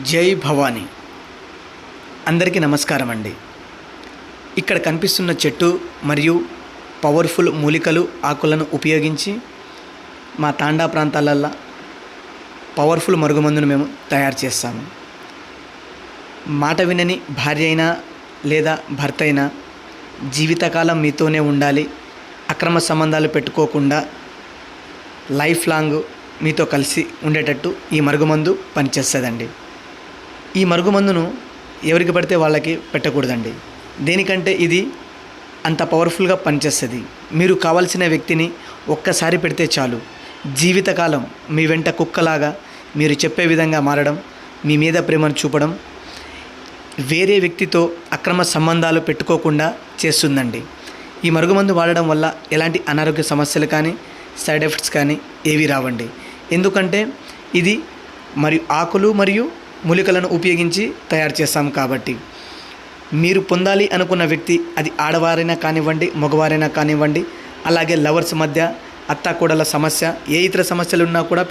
జై భవానీ. అందరికీ నమస్కారం అండి. ఇక్కడ కనిపిస్తున్న చెట్టు మరియు పవర్ఫుల్ మూలికలు ఆకులను ఉపయోగించి మా తాండా ప్రాంతాలల్లో పవర్ఫుల్ మరుగుమందును మేము తయారు చేస్తాము. మాట వినని భార్య అయినా లేదా భర్త అయినా జీవితకాలం మీతోనే ఉండాలి, అక్రమ సంబంధాలు పెట్టుకోకుండా లైఫ్ లాంగ్ మీతో కలిసి ఉండేటట్టు ఈ మరుగుమందు పనిచేస్తుందండి. ఈ మరుగుమందును ఎవరికి పడితే వాళ్ళకి పెట్టకూడదండి. దేనికంటే ఇది అంత పవర్ఫుల్గా పనిచేస్తుంది. మీరు కావాల్సిన వ్యక్తిని ఒక్కసారి పెడితే చాలు, జీవితకాలం మీ వెంట కుక్కలాగా మీరు చెప్పే విధంగా మారడం, మీ మీద ప్రేమను చూపడం, వేరే వ్యక్తితో అక్రమ సంబంధాలు పెట్టుకోకుండా చేస్తుందండి. ఈ మరుగుమందు వాడడం వల్ల ఎలాంటి అనారోగ్య సమస్యలు కానీ సైడ్ ఎఫెక్ట్స్ కానీ ఏవి రావండి. ఎందుకంటే ఇది ఆకులు మరియు మూలికలను ఉపయోగించి తయారు చేస్తాం కాబట్టి. మీరు పొందాలి అనుకున్న వ్యక్తి, అది ఆడవారైనా కానివ్వండి, మగవారైనా కానివ్వండి, అలాగే లవర్స్ మధ్య అత్తాకోడల సమస్య, ఏ ఇతర సమస్యలు ఉన్నా కూడా